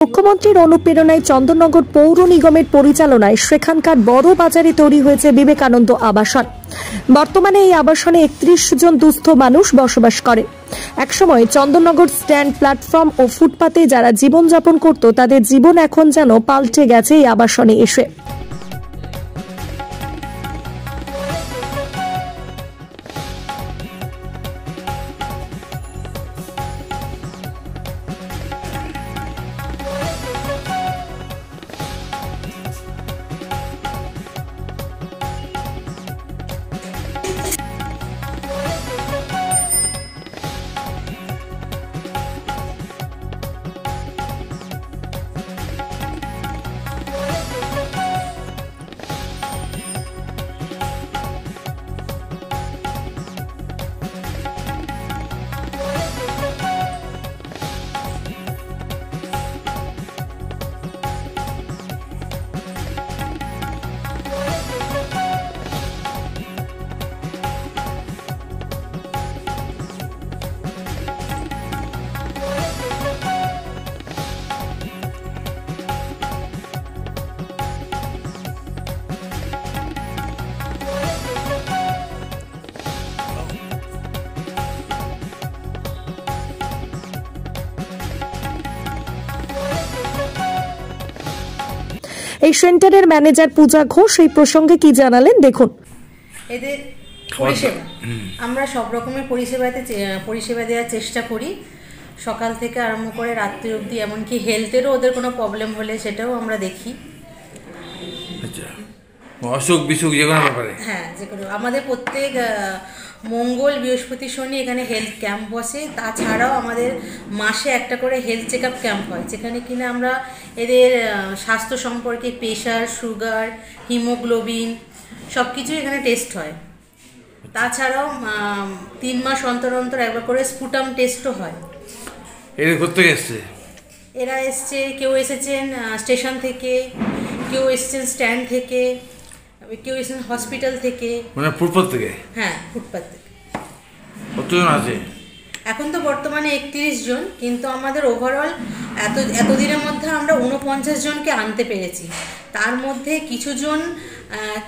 মুখ্যমন্ত্রীর অনুপ্রেরণায় চন্দননগর পৌর নিগমের পরিচালনায় সেখানকার বড় বাজারে তৈরি হয়েছে বিবেকানন্দ আবাসন। বর্তমানে এই আবাসনে 31 জন দুস্থ মানুষ বসবাস করে। একসময় চন্দননগর স্ট্যান্ড, প্ল্যাটফর্ম ও ফুটপাতে যারা জীবনযাপন করত, তাদের জীবন এখন যেন পাল্টে গেছে এই আবাসনে এসে। এই সেন্টারের ম্যানেজার পূজা ঘোষ এই প্রসঙ্গে কি জানালেন দেখুন। এদের পরিষেবা আমরা সব রকমের পরিষেবা দেওয়ার চেষ্টা করি, সকাল থেকে আরম্ভ করে রাত্রি অবধি, এমনকি হেলথেরও ওদের কোনো প্রবলেম হলে সেটাও আমরা দেখি। আচ্ছা, অসুখ বিসুখ যে কোনো ব্যাপারে? হ্যাঁ, যে কোনো। আমাদের প্রত্যেক মঙ্গল, বৃহস্পতি, শনি এখানে হেলথ ক্যাম্প বসে। তাছাড়াও আমাদের মাসে একটা করে হেলথ চেক আপ ক্যাম্প হয়, যেখানে কিনা আমরা এদের স্বাস্থ্য সম্পর্কে প্রেশার, সুগার, হিমোগ্লোবিন সব কিছু এখানে টেস্ট হয়। তাছাড়াও 3 মাস অন্তর অন্তর একবার করে স্পুটাম টেস্টও হয়। এরা কোথেকে এসছে? এরা এসছে, কেউ এসেছেন স্টেশন থেকে, কেউ এসেছেন স্ট্যান্ড থেকে, কেউ এসেছেন হসপিটাল থেকে। মানে ফুটপাত থেকে? হ্যাঁ, ফুটপাত থেকে। কতজন আছে এখন? তো বর্তমানে 31 জন, কিন্তু আমাদের ওভারঅল এতদিনের মধ্যে আমরা 49 জনকে আনতে পেরেছি। তার মধ্যে কিছু জন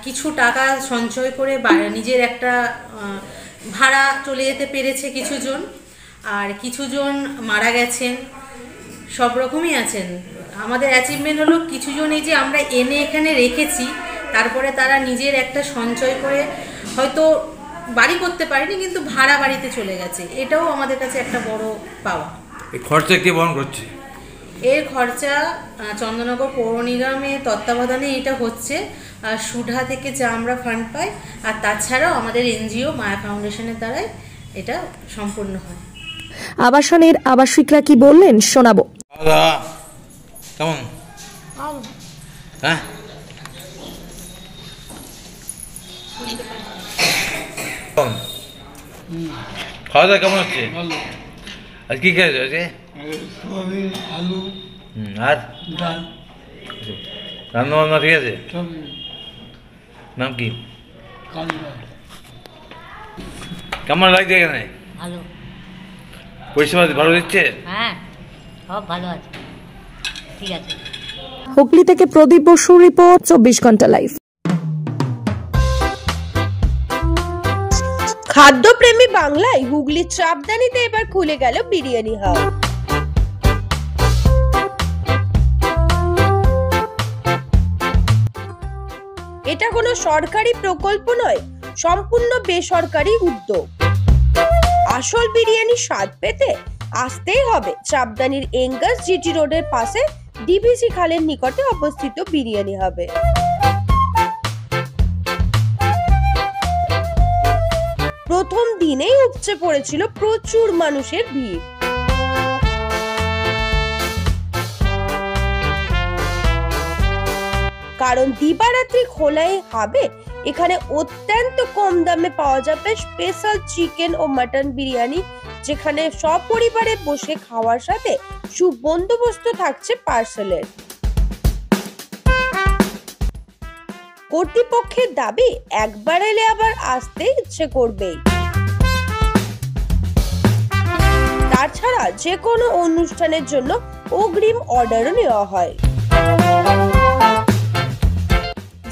কিছু টাকা সঞ্চয় করে নিজের একটা ভাড়া চলে যেতে পেরেছে কিছু জন, আর কিছু জন মারা গেছেন, সব রকমই আছেন। আমাদের অ্যাচিভমেন্ট হলো কিছু জন এই যে আমরা এনে এখানে রেখেছি, তারপরে তারা নিজের একটা সঞ্চয় করে হয়তো বাড়ি করতে পারেনি, কিন্তু ভাড়া বাড়িতে চলে গেছে। এটাও আমাদের কাছে একটা বড় পাওয়া। এই খরচা কে বহন করছে? এর খরচা চন্দননগর পৌর নিগমের তত্ত্বাবধানে এটা হচ্ছে। সুধা থেকে যা আমরা ফান্ড পাই, আর তাছাড়াও আমাদের এনজিও মায়া ফাউন্ডেশনের দ্বারাই এটা সম্পূর্ণ হয়। আবাসনের আবাসিকরা কি বললেন শোনাবো। কেমন? হ্যাঁ, খাওয়া দাওয়া কেমন হচ্ছে? আজ কি খেয়েছো? আজকে সোয়াবিন, আলু, আর ডাল, রান্না বান্না ঠিক আছে? নাম কি? কেমন লাগছে এখানে? ভালো। পরিষেবা ভালো দিচ্ছে? হ্যাঁ, সব ভালো আছে, ঠিক আছে। হুগলি থেকে প্রদীপ বসুর রিপোর্ট, 24 ঘন্টা লাইভ। খাদ্যপ্রেমী বাংলায় হুগলির চাপদানিতে এবার খুলে গেল বিরিয়ানি হাউস। এটা কোনো সরকারি প্রকল্প নয়, সম্পূর্ণ বেসরকারি উদ্যোগ। আসল বিরিয়ানির স্বাদ পেতে আসতেই হবে চাপদানির এঙ্গাস জিটি রোডের পাশে ডিভিসি খালের নিকটে অবস্থিত বিরিয়ানি হাবে। প্রথম দিনেই উপচে পড়েছিল প্রচুর মানুষের ভিড়। কারণ দিবারাত্রি খোলাই হাবে এখানে অত্যন্ত কম দামে পাওয়া যাবে স্পেশাল চিকেন ও মাটন বিরিয়ানি, যেখানে সপরিবারে বসে খাওয়ার সাথে সুবন্দোবস্ত থাকছে পার্সেলের। কর্তৃপক্ষের দাবি একবার এলে আবার আসতে ইচ্ছে করবেই। তাছাড়া যে কোনো অনুষ্ঠানের জন্য অগ্রিম অর্ডারও নেওয়া হয়।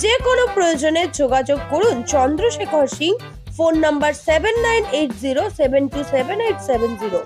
যে কোনো প্রয়োজনে যোগাযোগ করুন চন্দ্রশেখর সিং, ফোন নাম্বার 7980727870।